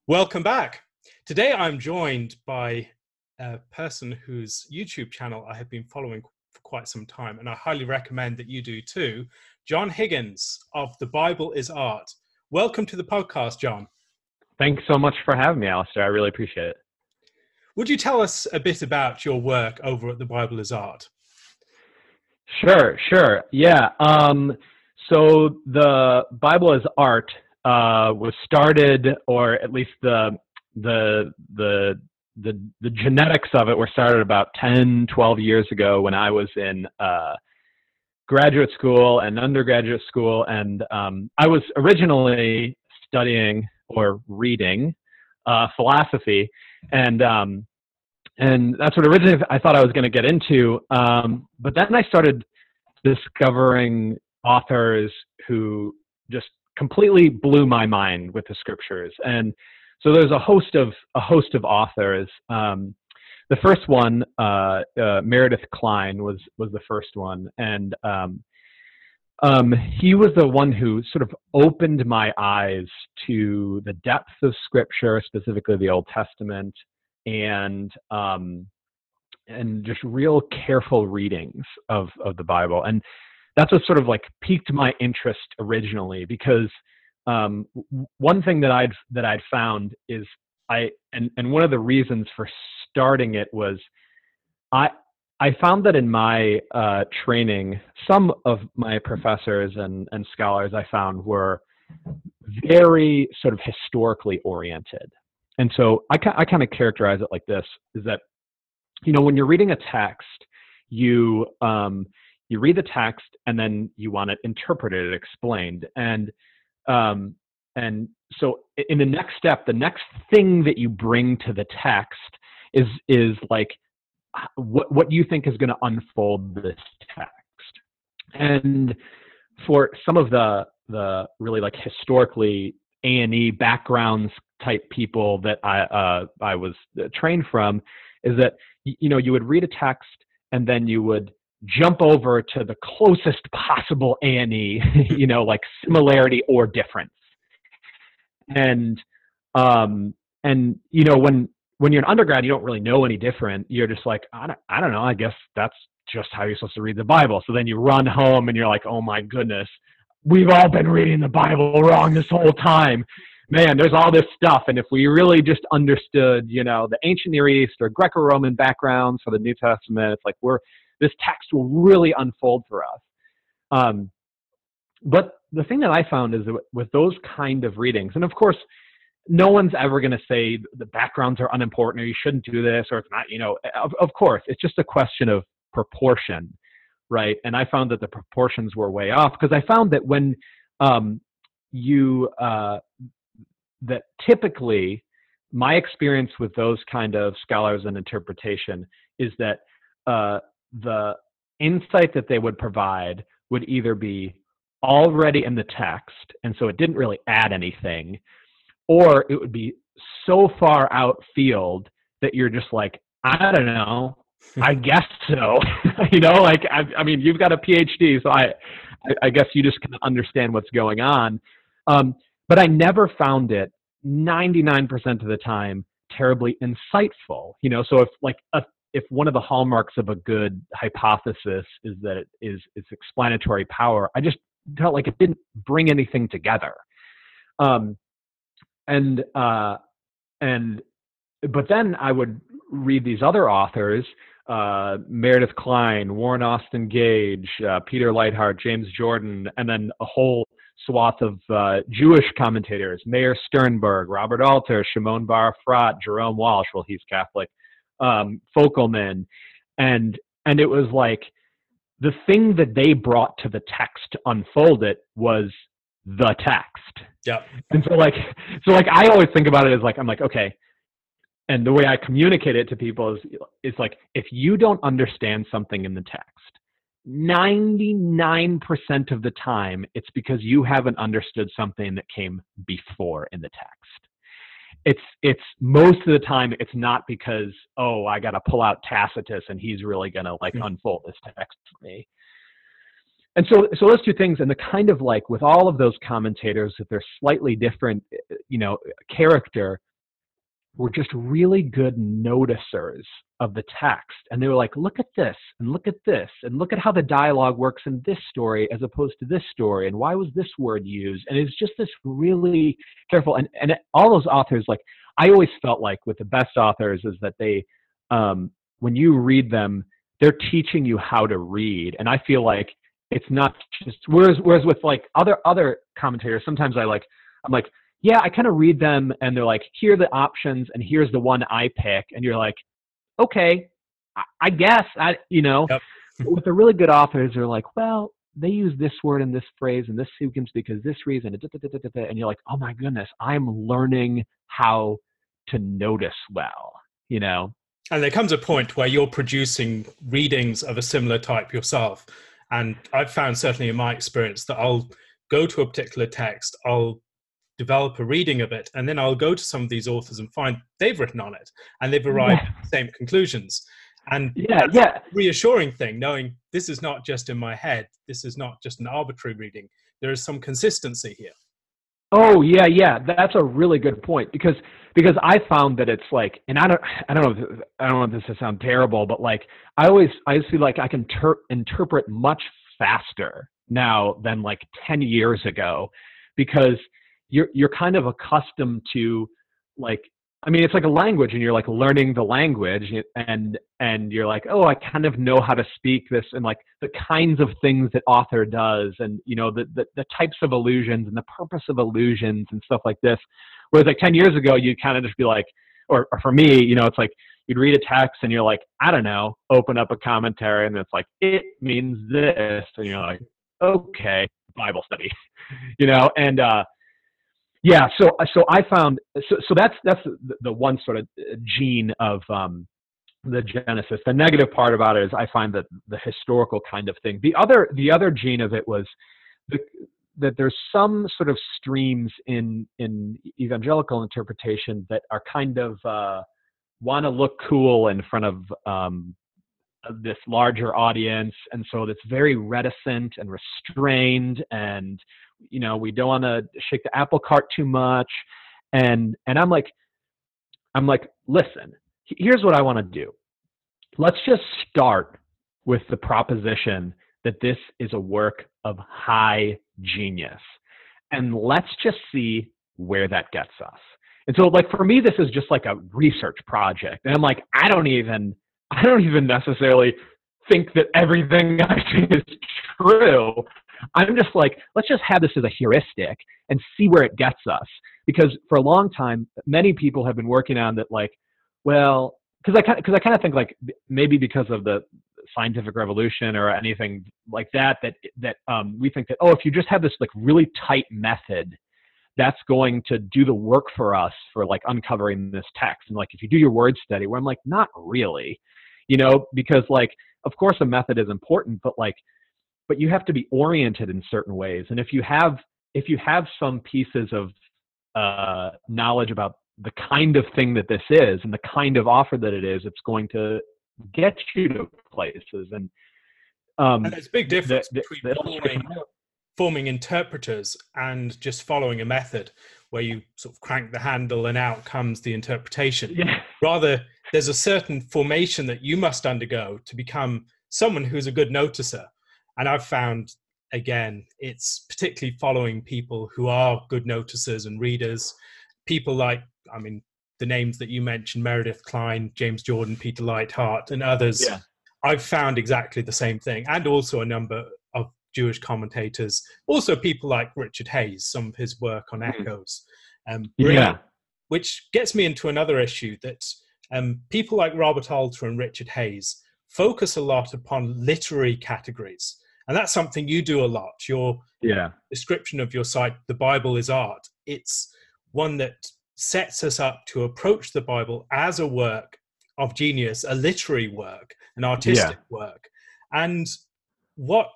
Welcome back. Today I'm joined by a person whose YouTube channel I have been following for quite some time, and I highly recommend that you do too. John Higgins of The Bible is Art. Welcome to the podcast, John. Thanks so much for having me, Alistair. I really appreciate it. Would you tell us a bit about your work over at The Bible is Art? Sure. Yeah. So the Bible is Art was started, or at least the genetics of it were started about 10, 12 years ago when I was in graduate school and undergraduate school, and I was originally studying or reading philosophy, and that's what originally I thought I was going to get into. But then I started discovering authors who just completely blew my mind with the scriptures. And so there's a host of authors. The first one, Meredith Kline, was the first one, and he was the one who sort of opened my eyes to the depth of scripture, specifically the Old Testament, and just real careful readings of the Bible. And that's what sort of like piqued my interest originally, because one thing that I'd found is and one of the reasons for starting it was I found that in my training, some of my professors and scholars I found were very sort of historically oriented. And so I kind of characterize it like this, is that, when you're reading a text, you read the text and then you want it interpreted, explained. And so in the next step, the next thing that you bring to the text is like, what you think is going to unfold this text. And for some of the really like historically A&E backgrounds type people that I was trained from, is that you would read a text and then you would jump over to the closest possible A&E, like similarity or difference. And when you're an undergrad, you don't really know any different. You're just like, I don't know, I guess that's just how you're supposed to read the Bible. So then you run home and you're like, oh my goodness, we've all been reading the Bible wrong this whole time. Man, there's all this stuff. And if we really just understood, the ancient Near East or Greco-Roman backgrounds for the New Testament, it's like this text will really unfold for us. But the thing that I found is that with those kind of readings, and of course, no one's ever going to say the backgrounds are unimportant or you shouldn't do this or it's not, of course, it's just a question of proportion, right? And I found that the proportions were way off, because I found that when that typically my experience with those kind of scholars and interpretation is that the insight that they would provide would either be already in the text, and so it didn't really add anything, or it would be so far outfield that you're just like, I don't know, I guess so. I mean, you've got a PhD, so I guess you just can understand what's going on. But I never found it 99% of the time terribly insightful. So if one of the hallmarks of a good hypothesis is that it is its explanatory power, I just felt like it didn't bring anything together. But then I would read these other authors, Meredith Kline, Warren Austin Gage, Peter Leithart, James Jordan, and then a whole swath of Jewish commentators, Meir Sternberg, Robert Alter, Shimon Bar Efrat, Jerome Walsh, well, he's Catholic, Fokelman, and it was like the thing that they brought to the text to unfold it was the text. Yeah. And so I always think about it as like, I'm like, okay. And the way I communicate it to people is like, if you don't understand something in the text, 99% of the time, it's because you haven't understood something that came before in the text. It's most of the time, it's not because, oh, I got to pull out Tacitus and he's really going to unfold this text for me. And so those two things, and the kind of like with all of those commentators, that they're slightly different, character, were just really good noticers of the text. And they were like, look at this, and look at this, and look at how the dialogue works in this story as opposed to this story, and why was this word used? And it's just this really careful, and all those authors, like, I always felt like with the best authors is that they, when you read them, they're teaching you how to read. And I feel like it's not just, whereas with like other commentators, sometimes I'm like, yeah, I kind of read them and they're like, here are the options and here's the one I pick. And you're like, okay, I guess, Yep. with the really good authors, they're like, well, they use this word in this phrase and this sequence because this reason, and you're like, oh my goodness, I'm learning how to notice well, And there comes a point where you're producing readings of a similar type yourself. And I've found, certainly in my experience, that I'll go to a particular text, I'll develop a reading of it, and then I'll go to some of these authors and find they've written on it and they've arrived at the same conclusions. And that's a reassuring thing, knowing this is not just in my head, this is not just an arbitrary reading, there is some consistency here. Oh yeah, that's a really good point, because I found that it's like, and I don't want this to sound terrible, but like I feel like I can interpret much faster now than like 10 years ago, because you're kind of accustomed to, like, I mean, it's like a language, and you're like learning the language, and you're like, oh, I kind of know how to speak this, and like the kinds of things that author does, and the types of allusions and the purpose of allusions and stuff like this. Whereas like 10 years ago, you'd kind of just be like, or for me, it's like you'd read a text and you're like, I don't know, open up a commentary and it's like, it means this, and you're like, okay, Bible study, and yeah, so I found, so that's the one sort of gene of the Genesis. The negative part about it is I find that the historical kind of thing. The other gene of it was that there's some sort of streams in evangelical interpretation that are kind of want to look cool in front of this larger audience, and so it's very reticent and restrained, and we don't want to shake the apple cart too much, and I'm like, listen, here's what I want to do. Let's just start with the proposition that this is a work of high genius, and let's just see where that gets us. And so, like, for me, this is just like a research project, and I'm like, I don't even necessarily think that everything I think is true. I'm just like, let's just have this as a heuristic and see where it gets us. Because for a long time, many people have been working on that, like, well, because I kind of think, like, maybe because of the scientific revolution or anything like that we think that, oh, if you just have this like really tight method, that's going to do the work for us for like uncovering this text. And like, if you do your word study, where I'm like, not really, because like, of course a method is important, but you have to be oriented in certain ways. And if you have some pieces of knowledge about the kind of thing that this is and the kind of offer that it is, it's going to get you to places. And there's a big difference between forming interpreters and just following a method where you sort of crank the handle and out comes the interpretation. Yeah. Rather, there's a certain formation that you must undergo to become someone who's a good noticer. And I've found, again, it's particularly following people who are good noticers and readers, people like, I mean, the names that you mentioned, Meredith Kline, James Jordan, Peter Lightheart, and others. Yeah. I've found exactly the same thing, and also a number of Jewish commentators, also people like Richard Hayes, some of his work on echoes, which gets me into another issue that people like Robert Alter and Richard Hayes focus a lot upon literary categories. And that's something you do a lot. Your description of your site, The Bible is Art, it's one that sets us up to approach the Bible as a work of genius, a literary work, an artistic work. And what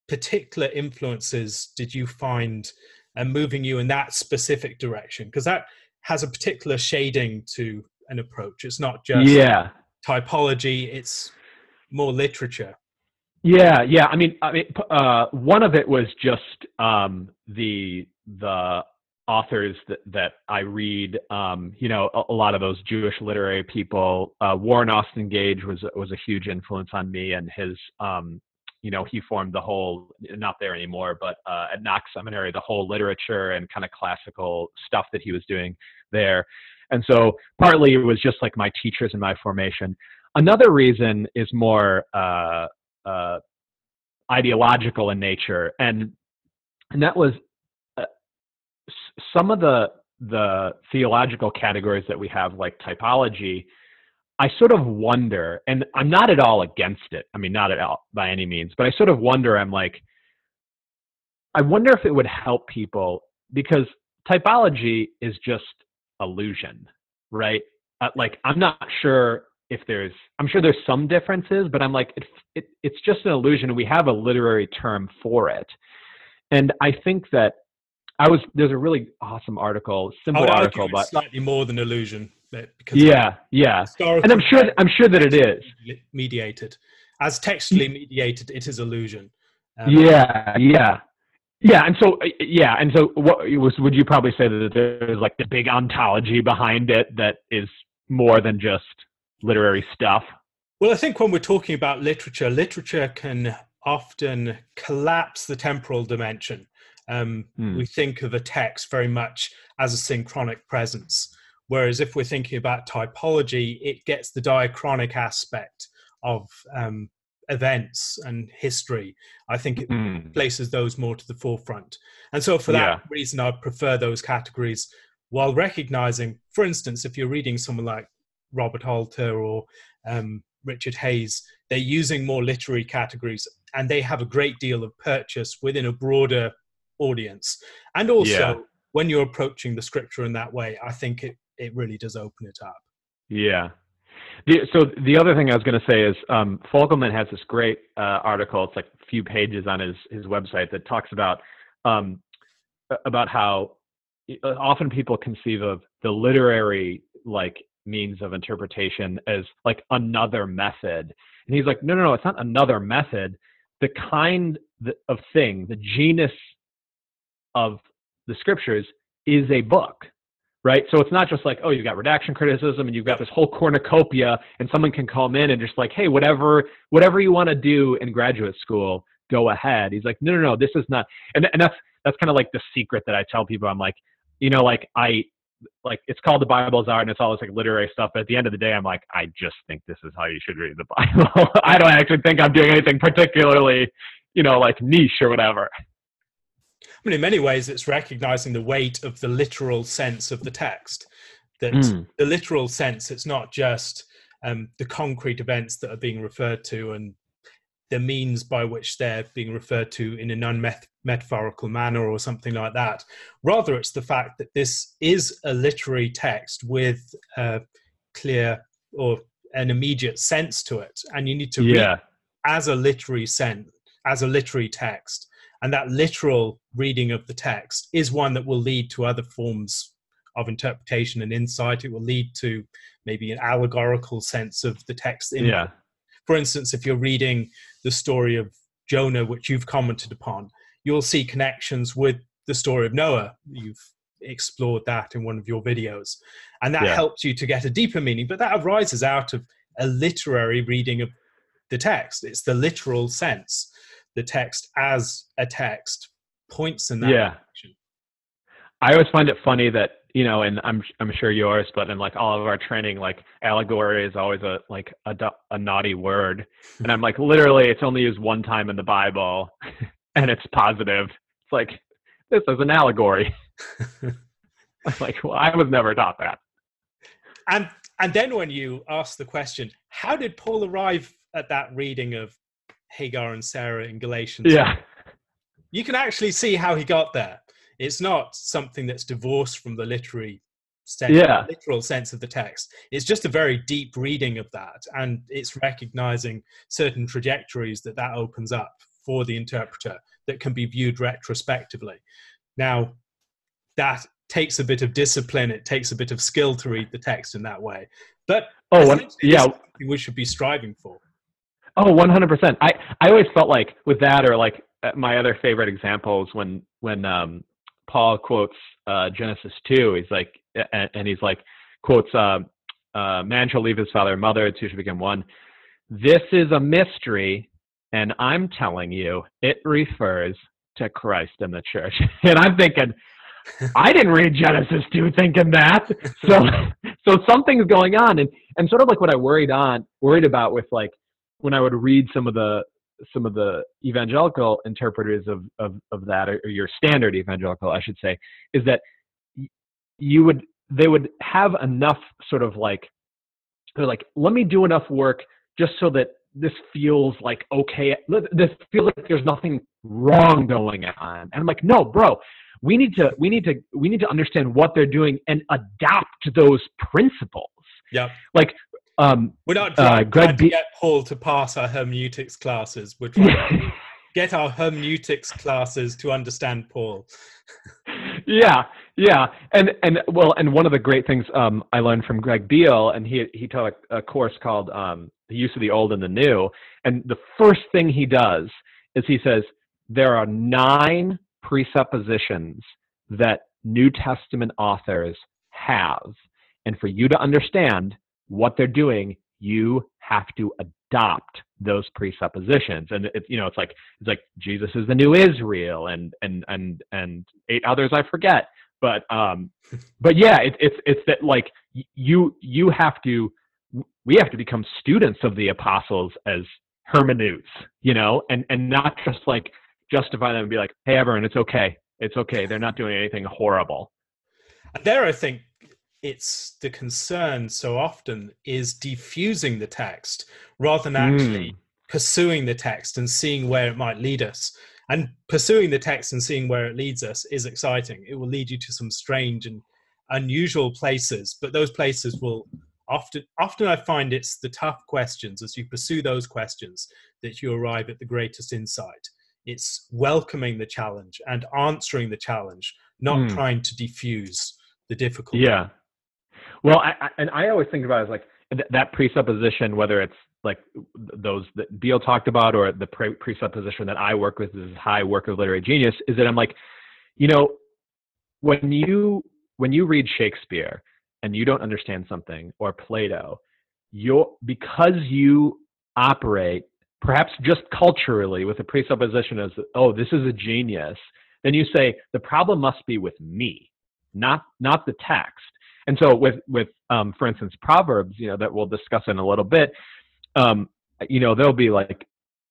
particular influences did you find moving you in that specific direction? Because that has a particular shading to an approach. It's not just typology, it's more literature. Yeah. I mean, one of it was just the authors that I read, a lot of those Jewish literary people. Warren Austin Gage was a huge influence on me, and his, he formed the whole, not there anymore, but at Knox Seminary, the whole literature and kind of classical stuff that he was doing there. And so partly it was just like my teachers and my formation. Another reason is more ideological in nature, and that was some of the theological categories that we have, like typology. I sort of wonder, and I'm not at all against it. I mean, not at all by any means, but I sort of wonder, I'm like, I wonder if it would help people, because typology is just illusion, right? Like, I'm not sure if I'm sure there's some differences, but I'm like, it's just an illusion. We have a literary term for it. And I think that there's a really awesome article, simple article, but slightly more than illusion. Because yeah. And I'm sure that it is mediated. As textually mediated, it is illusion. Yeah. And so would you probably say that there's like the big ontology behind it that is more than just literary stuff? Well, I think when we're talking about literature can often collapse the temporal dimension. We think of a text very much as a synchronic presence, whereas if we're thinking about typology, it gets the diachronic aspect of events and history. I think it places those more to the forefront. And so for that reason, I prefer those categories, while recognizing, for instance, if you're reading someone like Robert Alter or Richard Hayes, they're using more literary categories, and they have a great deal of purchase within a broader audience. And also, when you're approaching the scripture in that way, I think it really does open it up. Yeah. So the other thing I was going to say is Fogelman has this great article. It's like a few pages on his website that talks about how often people conceive of the literary like means of interpretation as like another method. And he's like, no, it's not another method. The kind of thing, the genus of the scriptures is a book, right? So it's not just like, oh, you've got redaction criticism and you've got this whole cornucopia and someone can come in and just like, hey, whatever you want to do in graduate school, go ahead. He's like, no, this is not. And that's kind of like the secret that I tell people. I'm like, it's called The Bible's Art and it's all this like literary stuff. But at the end of the day, I'm like, I just think this is how you should read the Bible. I don't actually think I'm doing anything particularly, like niche or whatever. I mean, in many ways, it's recognizing the weight of the literal sense of the text. That the literal sense, it's not just the concrete events that are being referred to and the means by which they're being referred to in a non-metaphorical manner or something like that. Rather, it's the fact that this is a literary text with a clear or an immediate sense to it. And you need to read as a literary text. And that literal reading of the text is one that will lead to other forms of interpretation and insight. It will lead to maybe an allegorical sense of the text. For instance, if you're reading the story of Jonah, which you've commented upon, you'll see connections with the story of Noah. You've explored that in one of your videos. And that helps you to get a deeper meaning. But that arises out of a literary reading of the text. It's the literal sense. The text as a text points in that direction. I always find it funny that, and I'm sure yours, but in like all of our training, like allegory is always a naughty word. And I'm like, literally, it's only used one time in the Bible and it's positive. It's like, this is an allegory. I'm like, well, I was never taught that. And then when you ask the question, how did Paul arrive at that reading of Hagar and Sarah in Galatians? You can actually see how he got there. It's not something that's divorced from the literary sense, literal sense of the text. It's just a very deep reading of that, and it's recognizing certain trajectories that opens up for the interpreter that can be viewed retrospectively. Now, that takes a bit of discipline. It takes a bit of skill to read the text in that way. But something we should be striving for. Oh, 100%. I always felt like with that, or like my other favorite examples when Paul quotes Genesis 2. He's like, and he's like, quotes, man shall leave his father and mother, two shall become one. This is a mystery, and I'm telling you, it refers to Christ and the church. And I'm thinking, I didn't read Genesis 2 thinking that. So something's going on. And sort of like what I worried about with, like, when I would read some of the evangelical interpreters of that, or your standard evangelical, I should say, is that they would have enough sort of like, they're like, let me do enough work just so that this feels like okay. This feels like there's nothing wrong going on. And I'm like, no, bro, we need to understand what they're doing and adopt those principles. Yeah. Like, we're not trying to get Paul to pass our hermeneutics classes. We're trying to get our hermeneutics classes to understand Paul. Yeah. And one of the great things I learned from Greg Beale, and he taught a course called The Use of the Old and the New. And the first thing he does is he says, there are 9 presuppositions that New Testament authors have. And for you to understand what they're doing, you have to adopt those presuppositions. And it's like Jesus is the new Israel, and 8 others I forget. But yeah, it's that, like, we have to become students of the apostles as hermeneutes, and not just like justify them and be like, hey, everyone, it's okay. They're not doing anything horrible. And there, I think it's the concern so often is diffusing the text rather than actually pursuing the text and seeing where it might lead us. And pursuing the text and seeing where it leads us is exciting. It will lead you to some strange and unusual places, but those places will often I find it's the tough questions, as you pursue those questions, that you arrive at the greatest insight. It's welcoming the challenge and answering the challenge, not trying to diffuse the difficulty. Yeah. Well, I always think about it as like that presupposition, whether it's like those that Beale talked about, or the presupposition that I work with, this high work of literary genius, is that I'm like, when you read Shakespeare and you don't understand something, or Plato, because you operate perhaps just culturally with a presupposition as, oh, this is a genius, then you say the problem must be with me, not the text. And so with for instance, Proverbs, that we'll discuss in a little bit, they'll be like,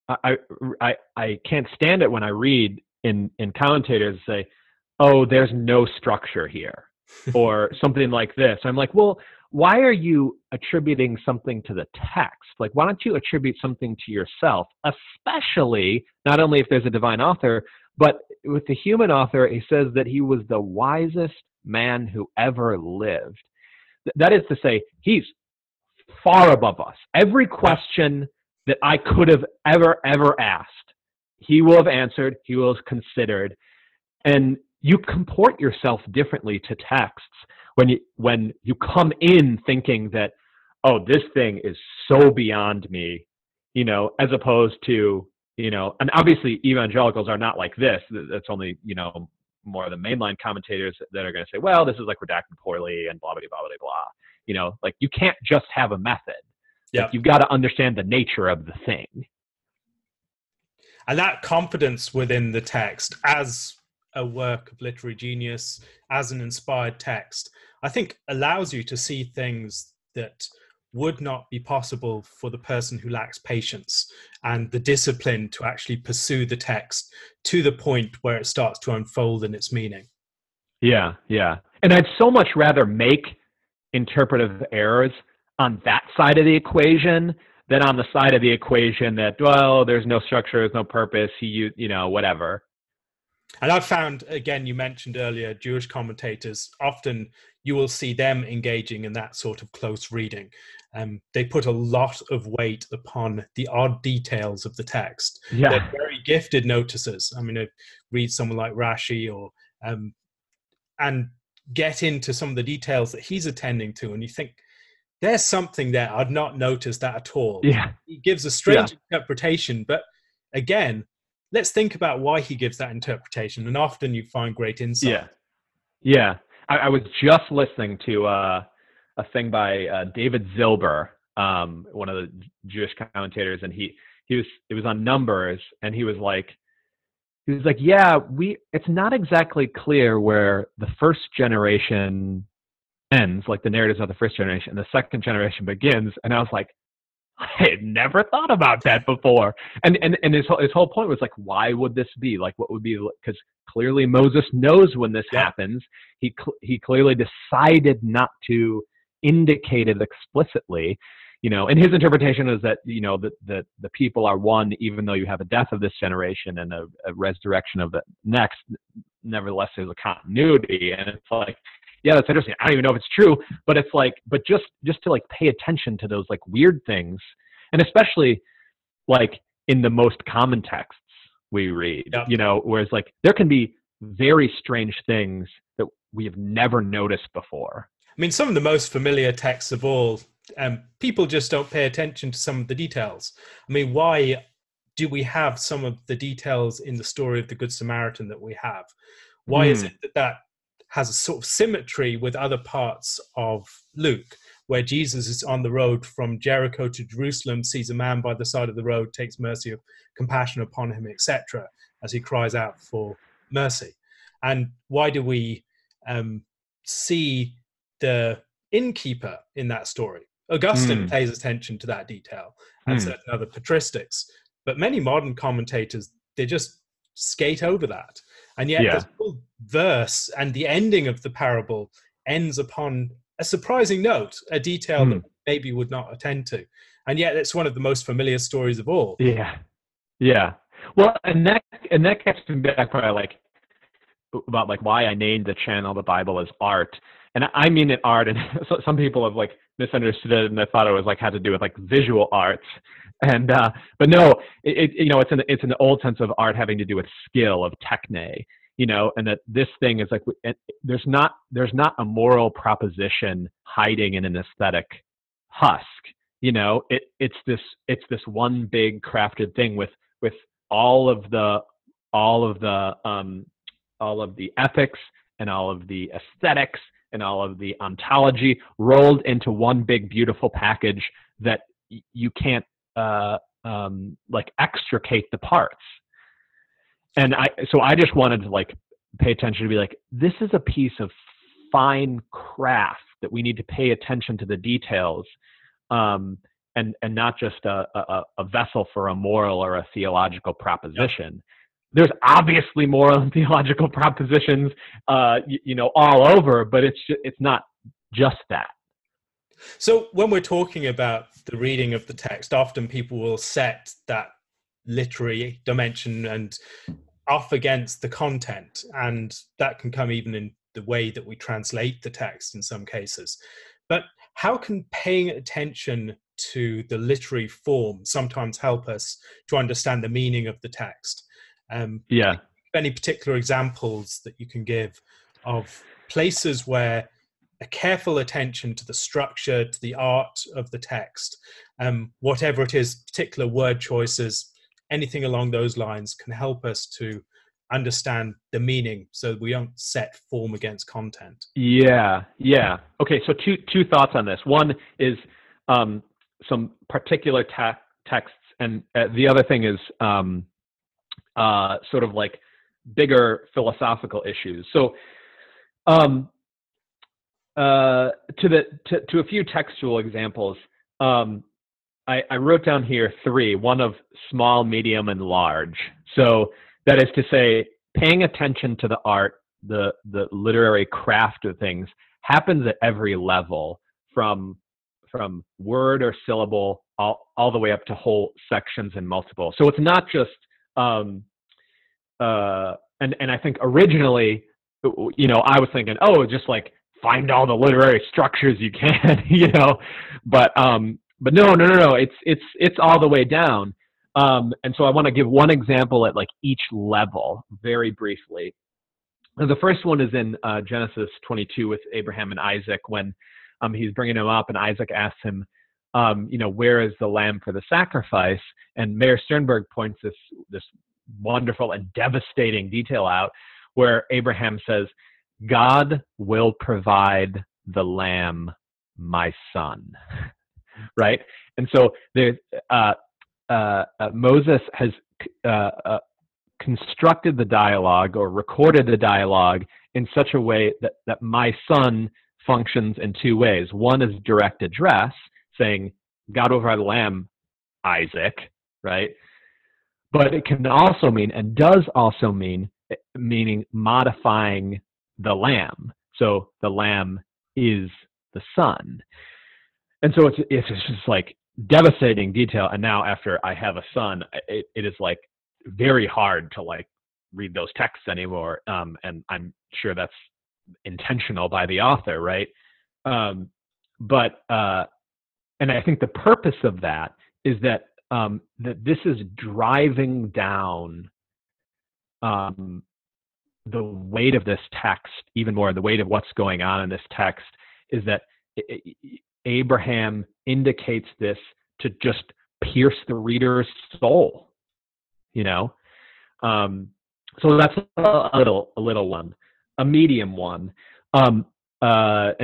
I can't stand it when I read in commentators say, oh, there's no structure here, or something like this. I'm like, well, why are you attributing something to the text? Like, why don't you attribute something to yourself, especially not only if there's a divine author, but with the human author, he says that he was the wisest man who ever lived. That is to say, he's far above us. Every question that I could have ever asked, he will have answered, he will have considered. And you comport yourself differently to texts when you come in thinking that, oh, this thing is so beyond me, as opposed to, and obviously evangelicals are not like this. That's only, more of the mainline commentators that are going to say, well, this is like redacted poorly and blah, blah, blah, blah, blah. Like, you can't just have a method. Like, you've got to understand the nature of the thing. And that confidence within the text as a work of literary genius, as an inspired text, I think allows you to see things that would not be possible for the person who lacks patience and the discipline to actually pursue the text to the point where it starts to unfold in its meaning. Yeah. And I'd so much rather make interpretive errors on that side of the equation than on the side of the equation that, well, there's no structure, there's no purpose, whatever. And I've found, again, you mentioned earlier, Jewish commentators, often you will see them engaging in that sort of close reading. They put a lot of weight upon the odd details of the text. Yeah. They're very gifted noticers. I mean, I read someone like Rashi and get into some of the details that he's attending to, and you think, there's something there. I'd not noticed that at all. Yeah. He gives a strange interpretation, but again, let's think about why he gives that interpretation. And often you find great insight. Yeah. Yeah. I was just listening to a thing by David Zilber, one of the Jewish commentators, and it was on numbers, and he was like, yeah, it's not exactly clear where the first generation ends, like the narratives of the first generation, and the second generation begins. And I was like, I had never thought about that before. And his whole point was like, why would this be? Like, what would be? Because clearly Moses knows when this happens. He clearly decided not to indicate it explicitly. And his interpretation is that, that the people are one, even though you have a death of this generation and a resurrection of the next. Nevertheless, there's a continuity. And it's like, yeah, that's interesting. I don't even know if it's true, but it's like, but just to like pay attention to those like weird things, and especially like in the most common texts we read, whereas like there can be very strange things that we have never noticed before. I mean, some of the most familiar texts of all, people just don't pay attention to some of the details. I mean, why do we have some of the details in the story of the Good Samaritan that we have? Why is it that has a sort of symmetry with other parts of Luke, where Jesus is on the road from Jericho to Jerusalem, sees a man by the side of the road, takes mercy of compassion upon him, etc., as he cries out for mercy? And why do we see the innkeeper in that story? Augustine pays attention to that detail and certain other patristics, but many modern commentators, they just skate over that. And yet the whole verse and the ending of the parable ends upon a surprising note, a detail that maybe would not attend to. And yet it's one of the most familiar stories of all. Yeah. Yeah. Well, and that gets me back where I like about like why I named the channel The Bible as Art. And I mean it art, and so some people have like misunderstood it and they thought it was like had to do with like visual arts. And but no, it's an old sense of art having to do with skill, of techne, and that this thing is like there's not a moral proposition hiding in an aesthetic husk. It's this one big crafted thing with all of the ethics and all of the aesthetics and all of the ontology rolled into one big beautiful package that you can't like extricate the parts. And I just wanted to like pay attention to be like, this is a piece of fine craft that we need to pay attention to the details, and not just a vessel for a moral or a theological proposition. There's obviously moral and theological propositions, all over, but it's not just that. So when we're talking about the reading of the text, often people will set that literary dimension and off against the content, and that can come even in the way that we translate the text in some cases. But how can paying attention to the literary form sometimes help us to understand the meaning of the text? Any particular examples that you can give of places where a careful attention to the structure, to the art of the text, whatever it is, particular word choices, anything along those lines can help us to understand the meaning so we don't set form against content? Yeah. Okay, so two thoughts on this. One is some particular texts, and the other thing is sort of like bigger philosophical issues. So to a few textual examples, I wrote down here 3, one of small, medium, and large. So that is to say, paying attention to the art, the literary craft of things happens at every level, from word or syllable all the way up to whole sections and multiple. So it's not just and I think originally, I was thinking, just like find all the literary structures you can, but no, it's all the way down. And so I want to give one example at like each level very briefly. And the first one is in Genesis 22 with Abraham and Isaac, when he's bringing him up and Isaac asks him, where is the lamb for the sacrifice? And Mayor Sternberg points this wonderful and devastating detail out where Abraham says, God will provide the lamb, my son. Right? And so there, Moses has constructed the dialogue or recorded the dialogue in such a way that my son functions in two ways. One is direct address, saying, God will provide the lamb, Isaac, right? But it can also mean, and does also mean, meaning modifying the lamb. So the lamb is the son. And so it's just like devastating detail. And now after I have a son, it is like very hard to like read those texts anymore. And I'm sure that's intentional by the author, right? And I think the purpose of that is that that this is driving down the weight of this text even more. The weight of what's going on in this text is that Abraham indicates this to just pierce the reader's soul, you know. So that's a little one, a medium one. And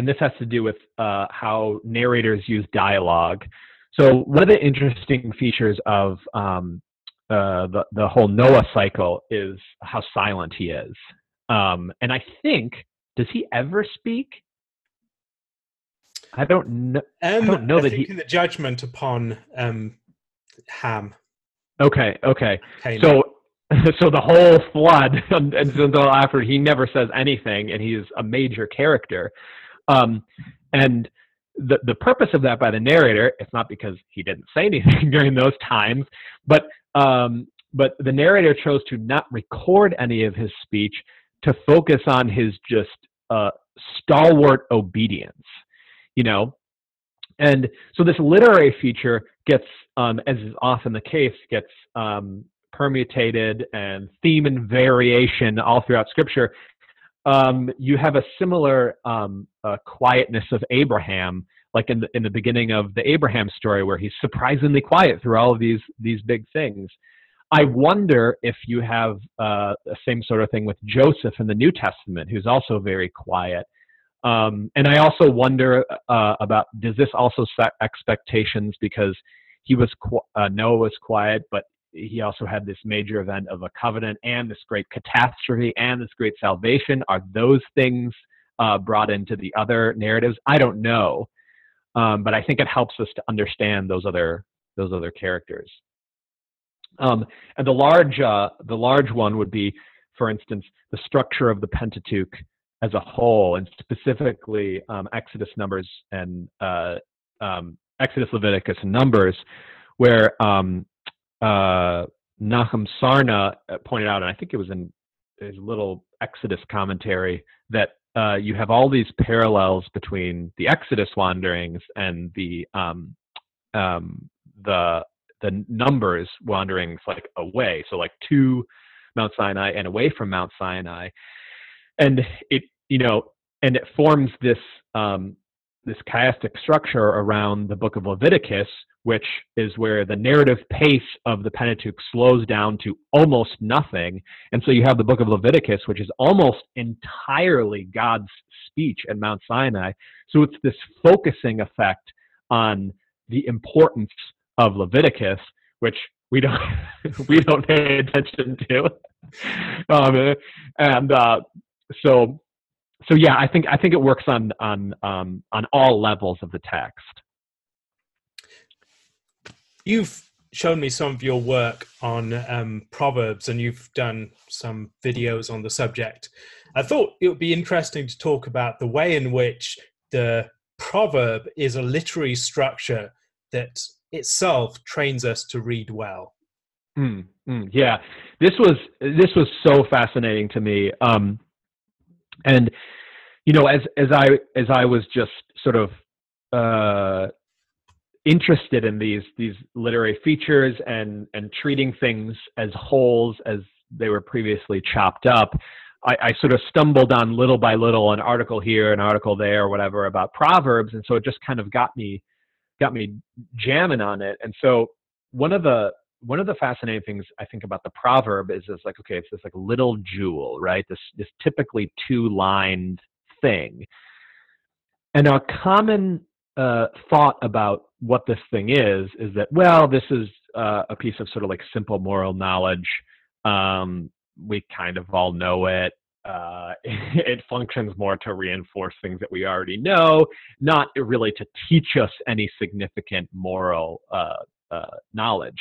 this has to do with how narrators use dialogue. So one of the interesting features of the whole Noah cycle is how silent he is. And I think, does he ever speak? I don't know. I don't know that he. In the judgment upon Ham. Okay. So the whole flood, and until after, he never says anything, and he's a major character. And the purpose of that by the narrator, it's not because he didn't say anything during those times, but the narrator chose to not record any of his speech to focus on his just stalwart obedience, you know. And so this literary feature gets, as is often the case, gets permutated and theme and variation all throughout Scripture. You have a similar quietness of Abraham, like in the beginning of the Abraham story, where he's surprisingly quiet through all of these big things. I wonder if you have the same sort of thing with Joseph in the New Testament, who's also very quiet. And I also wonder about, does this also set expectations because Noah was quiet, but he also had this major event of a covenant and this great catastrophe and this great salvation. Are those things brought into the other narratives? I don't know, but I think it helps us to understand those other characters. And the large one would be, for instance, the structure of the Pentateuch as a whole, and specifically Exodus, Numbers, and Exodus, Leviticus, and Numbers, where Nahum Sarna pointed out, and I think it was in his little Exodus commentary, that you have all these parallels between the Exodus wanderings and the Numbers wanderings, like away, so like to Mount Sinai and away from Mount Sinai, and it forms this this chiastic structure around the Book of Leviticus, which is where the narrative pace of the Pentateuch slows down to almost nothing. And so you have the Book of Leviticus, which is almost entirely God's speech at Mount Sinai. So it's this focusing effect on the importance of Leviticus, which we don't pay attention to. So yeah, I think it works on all levels of the text. You've shown me some of your work on Proverbs, and you've done some videos on the subject. I thought it would be interesting to talk about the way in which the proverb is a literary structure that itself trains us to read well. Yeah, this was so fascinating to me. And as I was just sort of interested in these literary features and treating things as wholes as they were previously chopped up, I sort of stumbled on little by little an article here, an article there, or whatever about Proverbs, and so it just kind of got me jamming on it. And so one of the one of the fascinating things I think about the proverb is like, okay, it's this like little jewel, right? This typically two-lined thing. And our common thought about what this thing is that, well, this is a piece of sort of like simple moral knowledge. We kind of all know it. It functions more to reinforce things that we already know, not really to teach us any significant moral knowledge.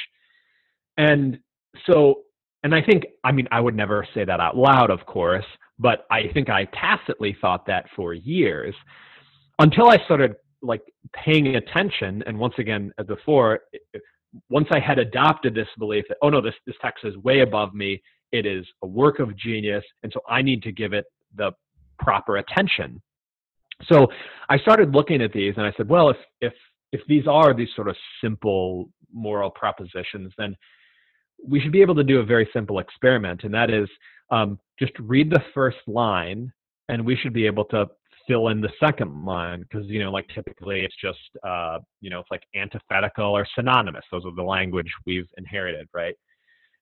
And so, and I think, I mean, I would never say that out loud, of course, but I think I tacitly thought that for years until I started like paying attention. And once again, as before, once I had adopted this belief that, oh no, this text is way above me, it is a work of genius, and so I need to give it the proper attention. So I started looking at these and I said, well, if these are these sort of simple moral propositions, then we should be able to do a very simple experiment, and that is just read the first line, and we should be able to fill in the second line, because like typically it's just it's like antithetical or synonymous. Those are the language we've inherited, right?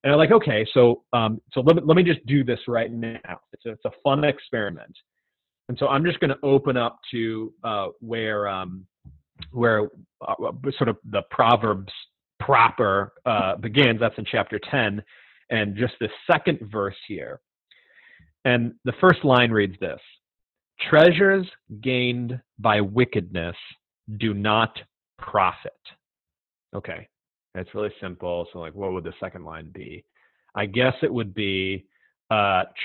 And I'm like, okay, so let me just do this right now. It's a fun experiment, and so I'm just going to open up to where sort of the Proverbs proper begins. That's in chapter 10, and just the second verse here. And the first line reads this: treasures gained by wickedness do not profit. Okay, that's really simple. So like, what would the second line be? I guess it would be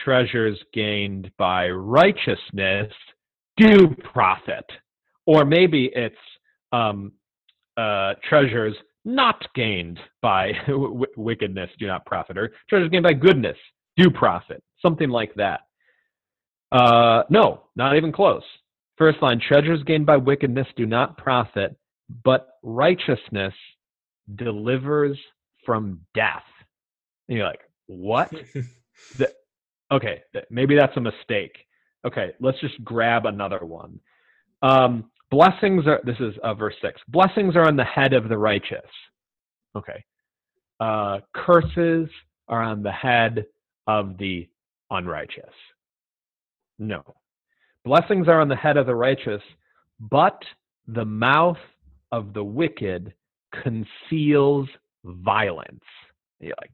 treasures gained by righteousness do profit. Or maybe it's treasures not gained by wickedness do not profit, or treasures gained by goodness do profit, something like that. No, not even close. First line, treasures gained by wickedness do not profit, but righteousness delivers from death. And you're like, what? Okay, maybe that's a mistake. Okay, let's just grab another one. Blessings are, this is verse 6. Blessings are on the head of the righteous. Okay. Curses are on the head of the unrighteous. No. Blessings are on the head of the righteous, but the mouth of the wicked conceals violence. And you're like,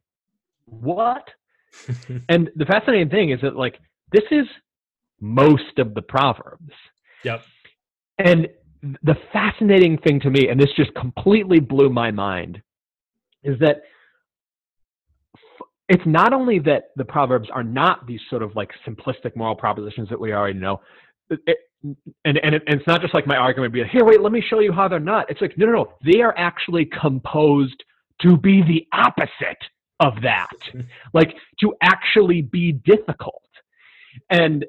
what? And the fascinating thing is that, like, this is most of the Proverbs. Yep. And the fascinating thing to me, and this just completely blew my mind, is that it's not only that the Proverbs are not these sort of like simplistic moral propositions that we already know. And it's not just like my argument would be like, here, wait, let me show you how they're not. It's like, no. They are actually composed to be the opposite of that. Like, to actually be difficult. And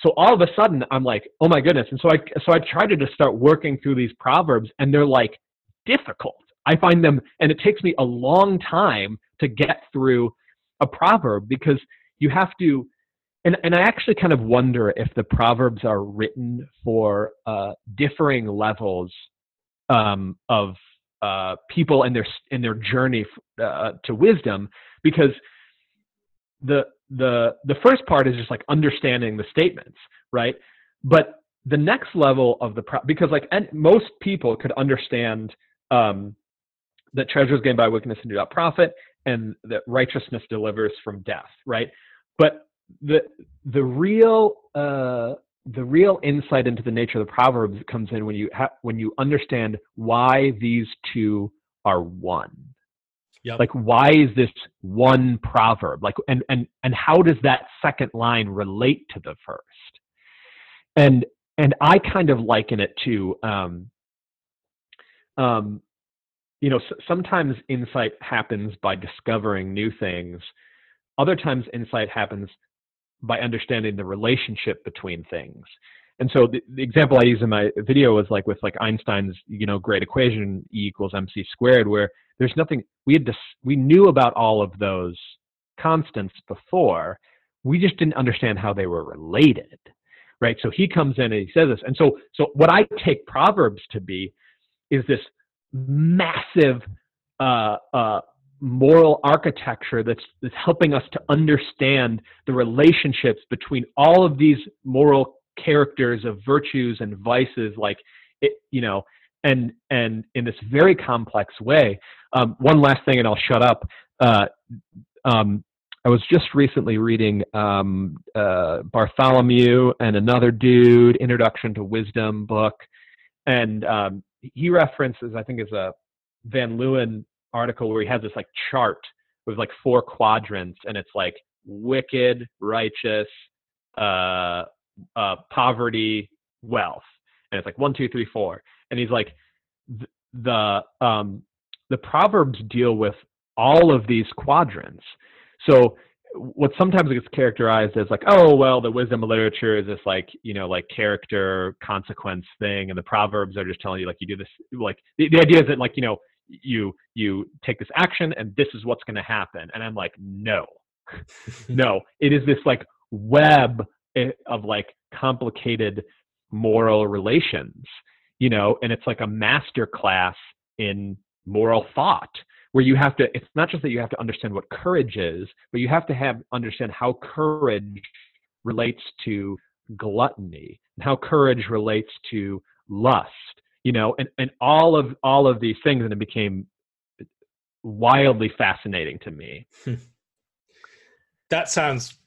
so all of a sudden I'm like, oh my goodness. And so I tried to just start working through these Proverbs, and they're like difficult. I find them, and it takes me a long time to get through a proverb, because you have to, and I actually kind of wonder if the Proverbs are written for differing levels of people in their journey to wisdom, because the first part is just like understanding the statements, right? But the next level of because like, and most people could understand that treasures gained by wickedness do not profit, and that righteousness delivers from death, right? But the real insight into the nature of the Proverbs comes in when you understand why these two are one. Yep. Like, why is this one proverb? Like, and how does that second line relate to the first? And I kind of liken it to, sometimes insight happens by discovering new things. Other times insight happens by understanding the relationship between things. And so the example I use in my video was like with like Einstein's, great equation, E equals mc squared, where there's nothing, we knew about all of those constants before, we just didn't understand how they were related, right? So he comes in and he says this. And so what I take Proverbs to be is this massive moral architecture that's helping us to understand the relationships between all of these moral characters of virtues and vices, like it, and in this very complex way. One last thing, and I'll shut up. I was just recently reading Bartholomew and another dude, Introduction to Wisdom book, and he references, I think, is a Van Leeuwen article where he has this like chart with like 4 quadrants, and it's like wicked, righteous, poverty, wealth, and it's like 1, 2, 3, 4, and he's like the Proverbs deal with all of these quadrants. So what sometimes gets characterized as like, oh, well, the wisdom of literature is this like, like character consequence thing, and the Proverbs are just telling you like you do this, like the idea is that like, you take this action and this is what's going to happen. And I'm like, no, it is this like web of like complicated moral relations, and it's like a master class in moral thought, where you have to, it's not just that you have to understand what courage is, but you have to understand how courage relates to gluttony, and how courage relates to lust, and all of these things, and it became wildly fascinating to me. That sounds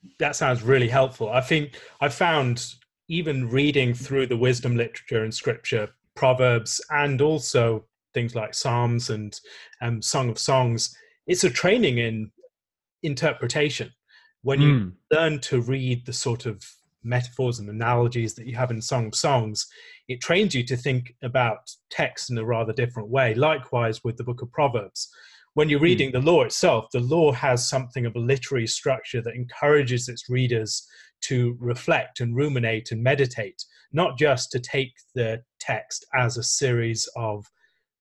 really helpful. I think I found, even reading through the wisdom literature and scripture, Proverbs, and also things like Psalms and Song of Songs, it's a training in interpretation. When you learn to read the sort of metaphors and analogies that you have in Song of Songs, it trains you to think about text in a rather different way. Likewise with the Book of Proverbs. When you're reading the law itself, the law has something of a literary structure that encourages its readers to reflect and ruminate and meditate, not just to take the text as a series of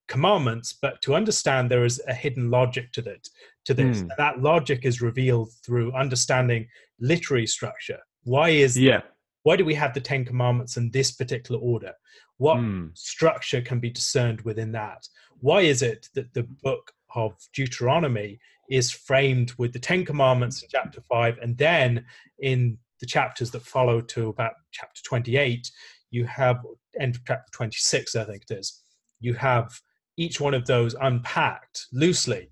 commandments, but to understand there is a hidden logic to this. And that logic is revealed through understanding literary structure. Why do we have the 10 commandments in this particular order? What structure can be discerned within that? Why is it that the book of Deuteronomy is framed with the 10 commandments in chapter 5, and then in the chapters that follow to about chapter 28, you have, end of chapter 26, I think it is, you have each one of those unpacked loosely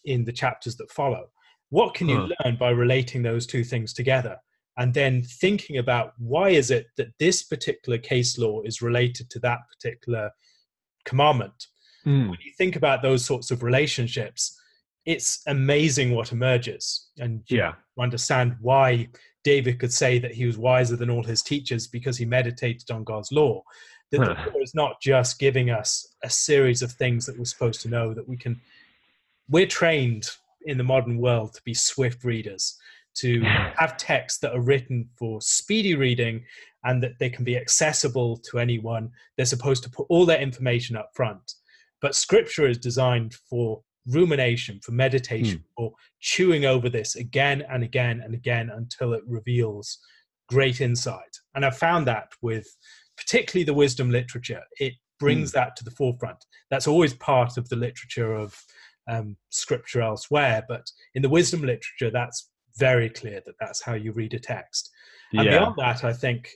in the chapters that follow. What can you learn by relating those two things together? And then thinking about, why is it that this particular case law is related to that particular commandment? When you think about those sorts of relationships, it's amazing what emerges. And you understand why David could say that he was wiser than all his teachers, because he meditated on God's law. That the law is not just giving us a series of things that we're supposed to know, that we're trained in the modern world to be swift readers, to have texts that are written for speedy reading and that they can be accessible to anyone. They're supposed to put all that information up front. But scripture is designed for rumination, for meditation, for chewing over this again and again and again until it reveals great insight. And I've found that with particularly the wisdom literature, it brings that to the forefront. That's always part of the literature of scripture elsewhere, but in the wisdom literature, that's very clear that that's how you read a text. And beyond that, I think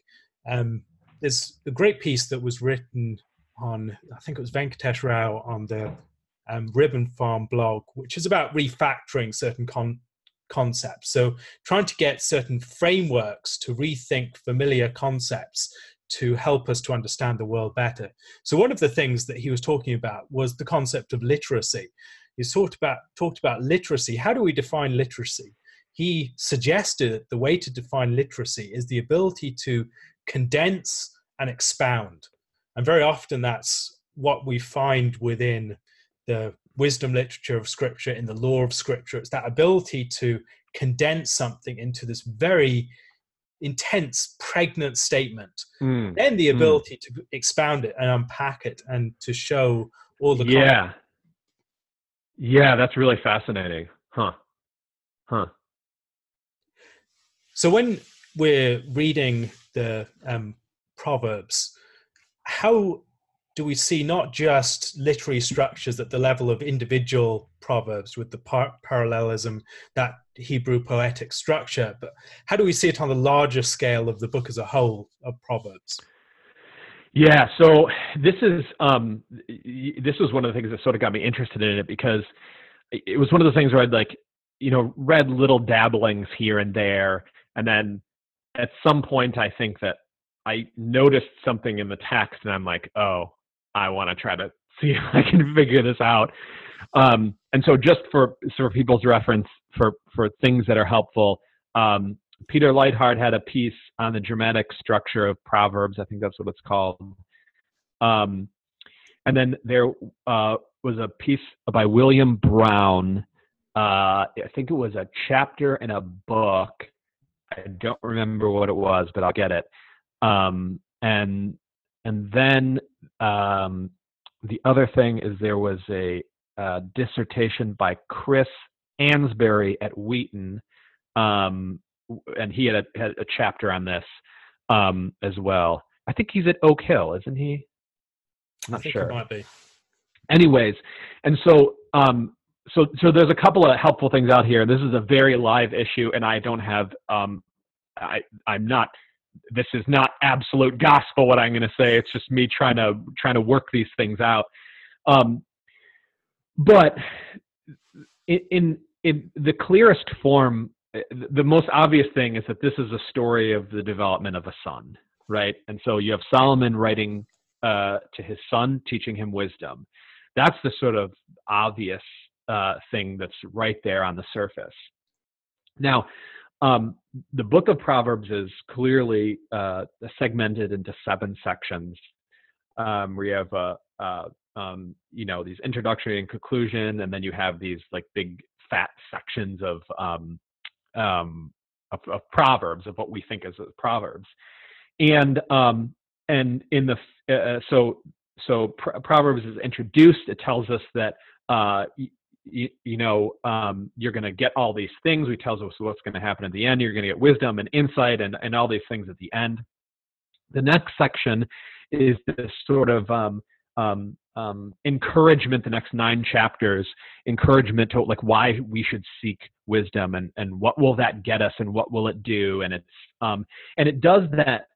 there's a great piece that was written on, I think it was Venkatesh Rao on the Ribbon Farm blog, which is about refactoring certain concepts. So trying to get certain frameworks to rethink familiar concepts to help us to understand the world better. So one of the things that he was talking about was the concept of literacy. He talked about literacy. How do we define literacy? He suggested that the way to define literacy is the ability to condense and expound. And very often that's what we find within the wisdom literature of scripture, in the law of scripture. It's that ability to condense something into this very intense, pregnant statement, then the ability to expound it and unpack it and to show all the content. Yeah, that's really fascinating. So when we're reading the Proverbs, how do we see not just literary structures at the level of individual proverbs with the parallelism, that Hebrew poetic structure, but how do we see it on the larger scale of the book as a whole of Proverbs? Yeah, so this is this was one of the things that sort of got me interested in it, because it was one of those things where I'd read little dabblings here and there, and then at some point I think that I noticed something in the text, and I'm like, oh, I want to try to see if I can figure this out. And so, just for people's reference, for things that are helpful, Peter Leithart had a piece on the dramatic structure of Proverbs. I think that's what it's called. And then there was a piece by William Brown. I think it was a chapter in a book. I don't remember what it was, but I'll get it. And then the other thing is there was a dissertation by Chris Ansbury at Wheaton, and he had a chapter on this as well. I think he's at Oak Hill, isn't he? I'm not sure. It might be. Anyways, and so there's a couple of helpful things out here. This is a very live issue, and I don't have I'm not. This is not absolute gospel what I'm going to say. It's just me trying to work these things out. But in the clearest form, the most obvious thing is that this is a story of the development of a son, right? And so you have Solomon writing to his son, teaching him wisdom. That's the sort of obvious thing that's right there on the surface. Now, the book of Proverbs is clearly segmented into 7 sections, where you have these introductory and conclusion, and then you have these like big fat sections of Proverbs, of what we think is Proverbs, and in the Proverbs is introduced. It tells us that you're going to get all these things. He tells us what's going to happen at the end. You're going to get wisdom and insight and all these things at the end. The next section is this sort of encouragement. The next 9 chapters, encouragement to like why we should seek wisdom and what will that get us and what will it do. And it's and it does that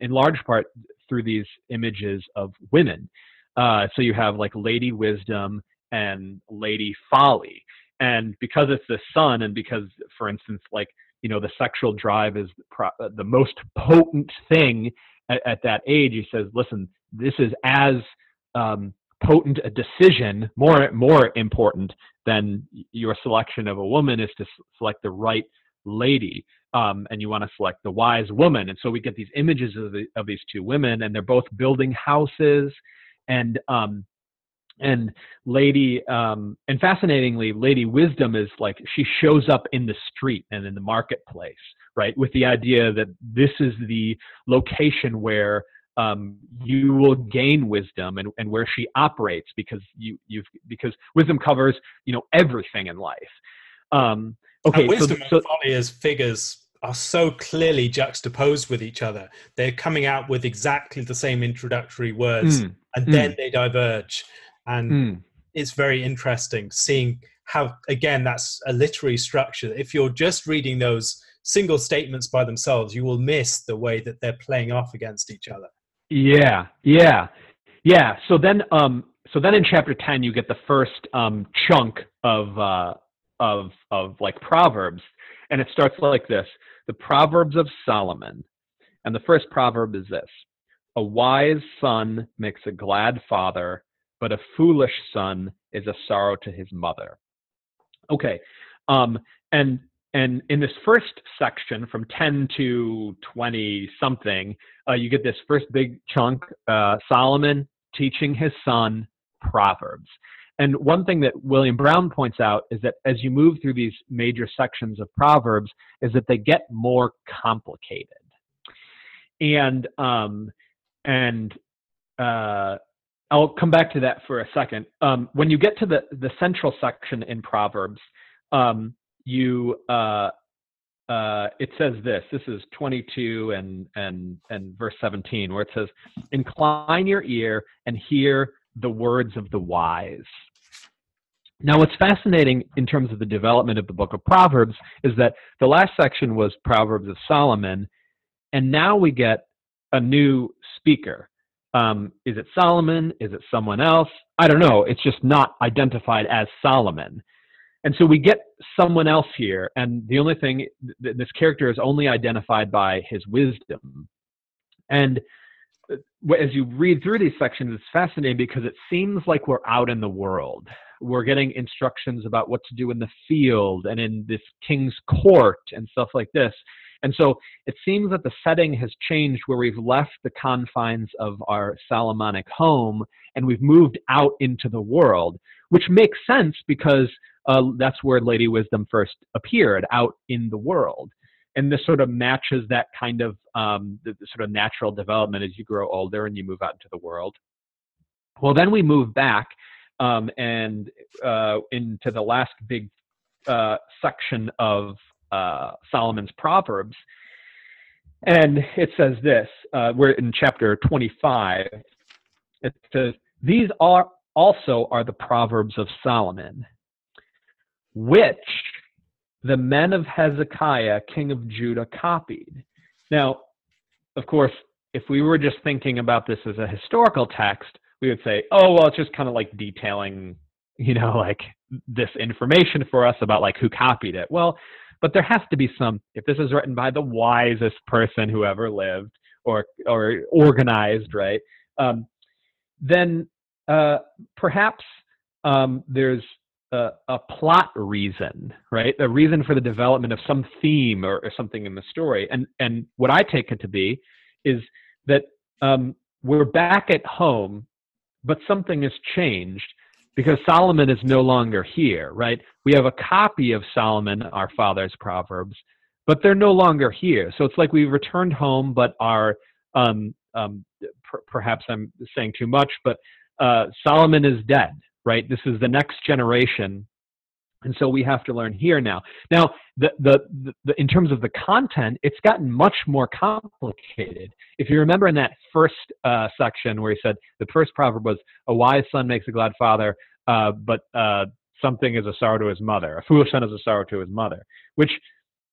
in large part through these images of women. So you have like Lady Wisdom and Lady Folly. And because it's the son, and because, for instance, like, the sexual drive is the most potent thing at that age, he says, listen, this is as potent a decision, more important than your selection of a woman is to select the right lady. And you want to select the wise woman. And so we get these images of these 2 women, and they're both building houses, and Lady, and fascinatingly, Lady Wisdom is like, she shows up in the street and in the marketplace, right? With the idea that this is the location where you will gain wisdom, and where she operates, because because wisdom covers, everything in life. Okay, and wisdom and folly as figures are so clearly juxtaposed with each other. They're coming out with exactly the same introductory words, and then they diverge. And it's very interesting seeing how, again, that's a literary structure. If you're just reading those single statements by themselves, you will miss the way that they're playing off against each other. Yeah. So then in chapter 10, you get the first chunk of like Proverbs, and it starts like this: the Proverbs of Solomon. And the first proverb is this: a wise son makes a glad father, but a foolish son is a sorrow to his mother. Okay, and in this first section, from 10 to 20 something, you get this first big chunk, Solomon teaching his son Proverbs. And one thing that William Brown points out is that as you move through these major sections of Proverbs, is that they get more complicated. And I'll come back to that for a second. When you get to the central section in Proverbs, you it says this. This is 22 and verse 17, where it says, "Incline your ear and hear the words of the wise." Now, what's fascinating in terms of the development of the Book of Proverbs is that the last section was Proverbs of Solomon, and now we get a new speaker. Is it Solomon? Is it someone else? I don't know. It's just not identified as Solomon. And so we get someone else here, and the only thing, this character is only identified by his wisdom. And as you read through these sections, it's fascinating because it seems like we're out in the world. We're getting instructions about what to do in the field and in this king's court and stuff like this. And so it seems that the setting has changed, where we've left the confines of our Solomonic home and we've moved out into the world, which makes sense because that's where Lady Wisdom first appeared, out in the world. And this sort of matches that kind of the sort of natural development as you grow older and you move out into the world. Well, then we move back and into the last big section of Solomon's Proverbs. And it says this, we're in chapter 25. It says, "These are also are the Proverbs of Solomon, which the men of Hezekiah, king of Judah, copied." Now, of course, if we were just thinking about this as a historical text, we would say, oh, well, it's just kind of like detailing, like this information for us about like who copied it. Well, but there has to be some, if this is written by the wisest person who ever lived or organized, right, then perhaps there's a plot reason, right? A reason for the development of some theme or something in the story. And what I take it to be is that we're back at home, but something has changed because Solomon is no longer here, right? We have a copy of Solomon, our father's Proverbs, but they're no longer here. So it's like we returned home, but our, perhaps I'm saying too much, but Solomon is dead, right? This is the next generation. And so we have to learn here now. Now, in terms of the content, it's gotten much more complicated. If you remember in that first section where he said the first proverb was, "A wise son makes a glad father, but something is a sorrow to his mother. A foolish son is a sorrow to his mother," which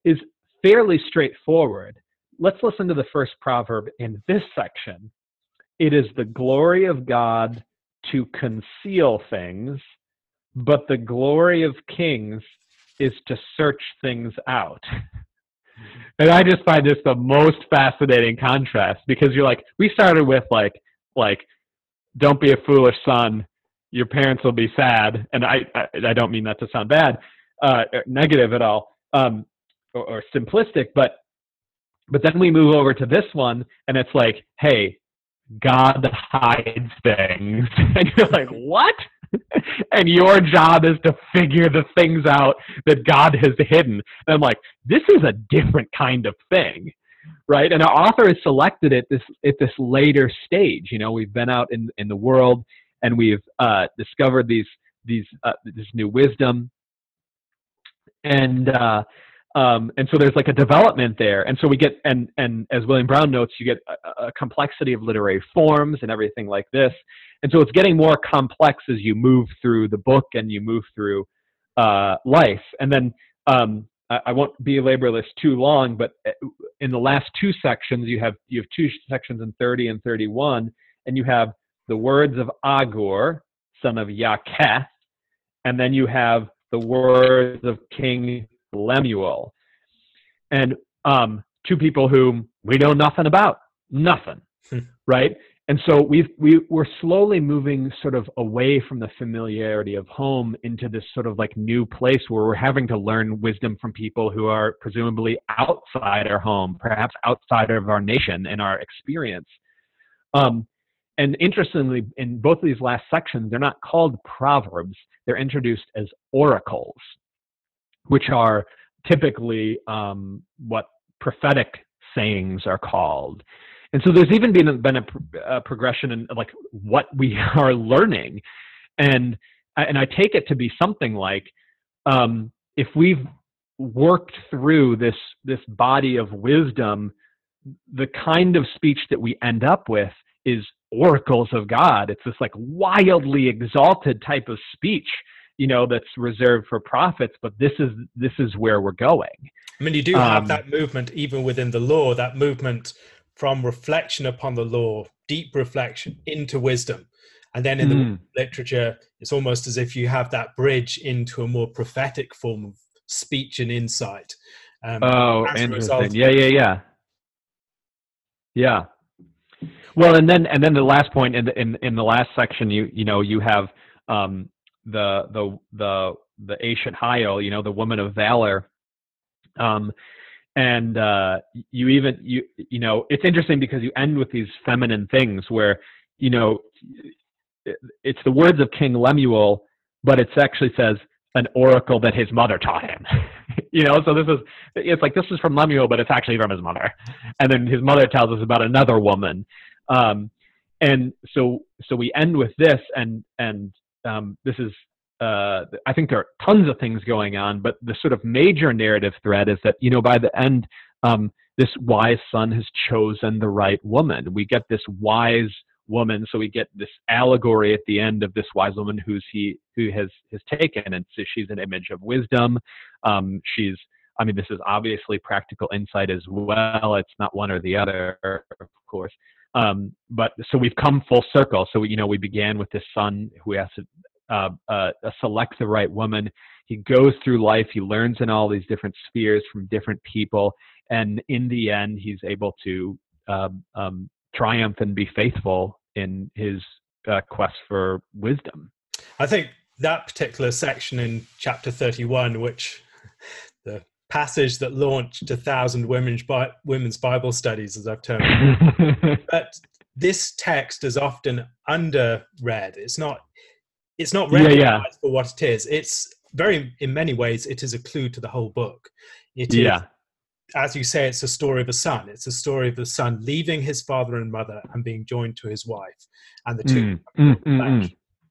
is fairly straightforward. Let's listen to the first proverb in this section. "It is the glory of God to conceal things, but the glory of kings is to search things out." And I just find this the most fascinating contrast because you're like, we started with like, don't be a foolish son, your parents will be sad. And I don't mean that to sound bad, negative at all, or simplistic, but then we move over to this one and it's like, hey, God hides things. And you're like, what? And your job is to figure the things out that God has hidden. And I'm like, this is a different kind of thing, right? And our author has selected it at this later stage. We've been out in the world and we've discovered this new wisdom. And so there's like a development there. And so we get, and as William Brown notes, you get a complexity of literary forms and everything like this. And so it's getting more complex as you move through the book and you move through life. And then I won't belabor this too long, but in the last two sections, you have two sections in 30 and 31, and you have the words of Agur, son of Yaketh, and then you have the words of King Lemuel, and two people whom we know nothing about, right? And so we're slowly moving sort of away from the familiarity of home into this sort of like new place where we're having to learn wisdom from people who are presumably outside our home, perhaps outside of our nation and our experience. And interestingly, in both of these last sections, they're not called proverbs. They're introduced as oracles, which are typically what prophetic sayings are called. And so there's even been a progression in like what we are learning. And I take it to be something like, if we've worked through this body of wisdom, the kind of speech that we end up with is oracles of God. It's this like wildly exalted type of speech, that's reserved for prophets, but this is where we're going. I mean, you do have that movement even within the law, that movement from reflection upon the law, deep reflection into wisdom. And then in the literature, it's almost as if you have that bridge into a more prophetic form of speech and insight. Interesting. Yeah. Well, and then the last point in the last section, you have the Ancient Hyle, the woman of valor, and it's interesting because you end with these feminine things where it's the words of King Lemuel, but it actually says an oracle that his mother taught him. So this is from Lemuel, but it's actually from his mother, and then his mother tells us about another woman. And so we end with this, and this is, I think there are tons of things going on, but the sort of major narrative thread is that, by the end, this wise son has chosen the right woman. We get this wise woman, so we get this allegory at the end of this wise woman who has taken, and so she's an image of wisdom. This is obviously practical insight as well. It's not one or the other, of course. But so we've come full circle. So we began with this son who has to select the right woman. He goes through life. He learns in all these different spheres from different people, and in the end, he's able to triumph and be faithful in his quest for wisdom. I think that particular section in chapter 31, which the passage that launched 1,000 women's Bible studies, as I've termed it. But this text is often underread. It's not recognized for what it is. It's in many ways, it is a clue to the whole book. It is, as you say, it's a story of a son. It's a story of the son leaving his father and mother and being joined to his wife, and the two.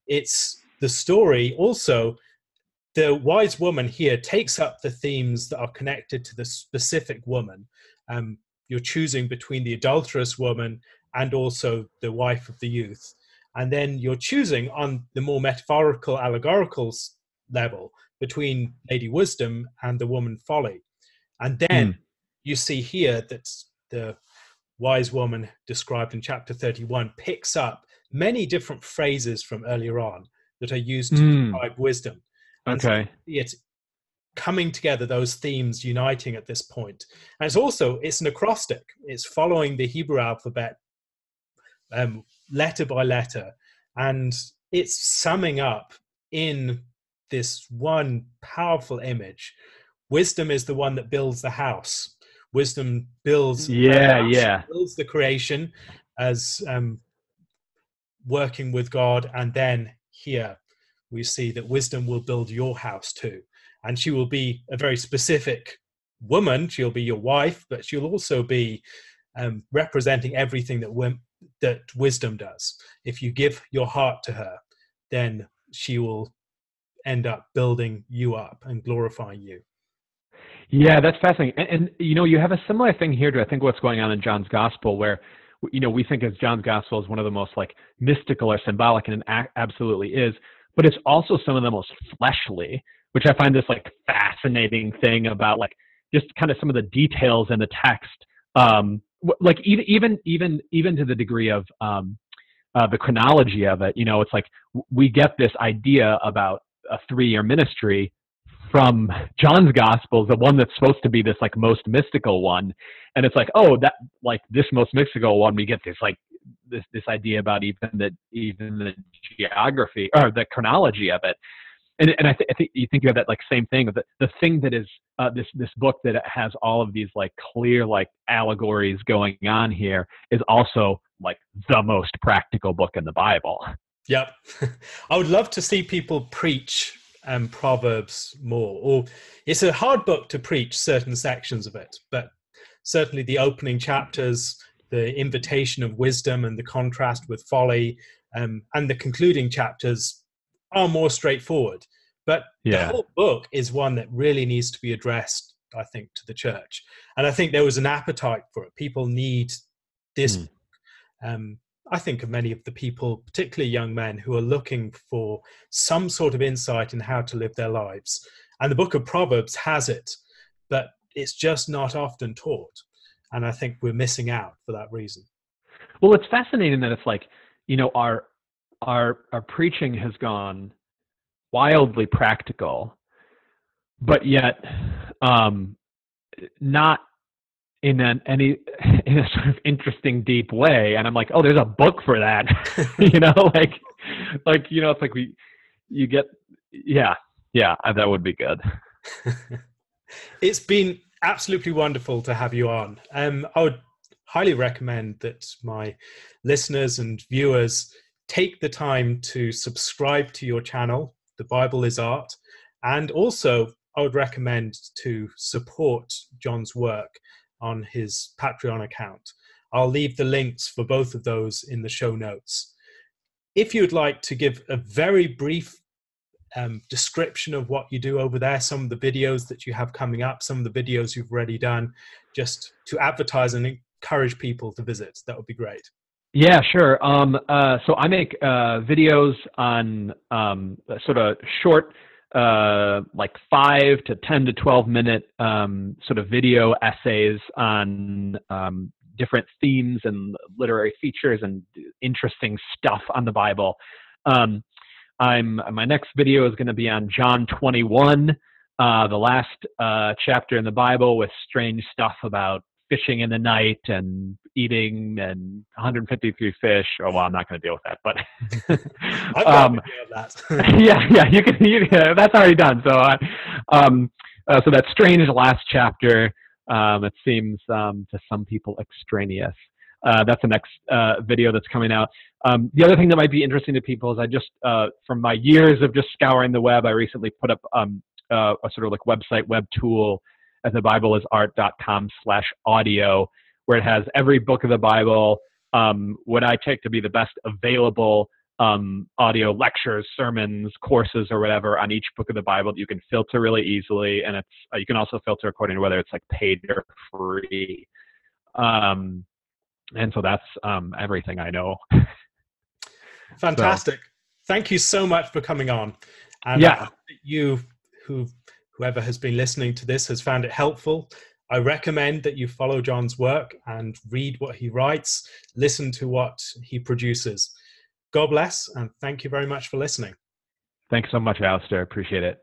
It's the story also. The wise woman here takes up the themes that are connected to the specific woman. You're choosing between the adulterous woman and also the wife of the youth. And then you're choosing on the more metaphorical, allegorical level between Lady Wisdom and the woman Folly. And then you see here that the wise woman described in chapter 31 picks up many different phrases from earlier on that are used to describe wisdom. And so it's coming together, those themes uniting at this point. And it's an acrostic. It's following the Hebrew alphabet letter by letter. And it's summing up in this one powerful image. Wisdom is the one that builds the house. Wisdom builds builds the creation as working with God. And then here we see that wisdom will build your house too. And she will be a very specific woman. She'll be your wife, but she'll also be representing everything that wisdom does. If you give your heart to her, then she will end up building you up and glorifying you. Yeah, that's fascinating. And you have a similar thing here to, I think, what's going on in John's gospel, where we think of John's gospel as one of the most like mystical or symbolic, and it absolutely is. But it's also some of the most fleshly, which I find this like fascinating thing about like just kind of some of the details in the text, like even to the degree of the chronology of it. It's like we get this idea about a 3-year ministry from John's gospel, the one that's supposed to be this like most mystical one, and it's like, oh, that like this most mystical one, we get this like this idea about even the geography or the chronology of it, and I think you think of that like same thing of the thing that is this book that has all of these like clear like allegories going on here is also like the most practical book in the Bible. Yep. I would love to see people preach Proverbs more, or it's a hard book to preach certain sections of it, but certainly the opening chapters, the invitation of wisdom and the contrast with folly, and the concluding chapters are more straightforward. But the Yeah. whole book is one that really needs to be addressed, I think, to the church. And I think there was an appetite for it. People need this. I think of many of the people, particularly young men, who are looking for some sort of insight in how to live their lives. And the Book of Proverbs has it, but it's just not often taught. And I think we're missing out for that reason. Well, it's fascinating that it's like, our preaching has gone wildly practical, but yet not in in a sort of interesting, deep way. And I'm like, oh, there's a book for that. It's like you get, yeah, that would be good. It's been absolutely wonderful to have you on. I would highly recommend that my listeners and viewers take the time to subscribe to your channel, The Bible is Art. And also, I would recommend to support John's work on his Patreon account. I'll leave the links for both of those in the show notes. If you'd like to give a very brief description of what you do over there, some of the videos that you have coming up, some of the videos you've already done, just to advertise and encourage people to visit, that would be great. Yeah, sure. So I make videos on sort of short, like 5 to 10 to 12 minute sort of video essays on different themes and literary features and interesting stuff on the Bible. My next video is going to be on John 21, the last chapter in the Bible, with strange stuff about fishing in the night and eating and 153 fish. Oh, well, I'm not going to deal with that, but I've got a video of that. yeah, you can. That's already done. So that strange last chapter, it seems to some people extraneous. That's the next video that's coming out. The other thing that might be interesting to people is I just, from my years of just scouring the web, I recently put up a sort of like web tool at thebibleisart.com/audio, where it has every book of the Bible, what I take to be the best available audio lectures, sermons, courses, or whatever on each book of the Bible that you can filter really easily. And it's you can also filter according to whether it's like paid or free. And so that's everything I know. Fantastic. Thank you so much for coming on. And yeah. I hope that whoever has been listening to this has found it helpful. I recommend that you follow John's work and read what he writes, listen to what he produces. God bless, and thank you very much for listening. Thanks so much, Alistair. Appreciate it.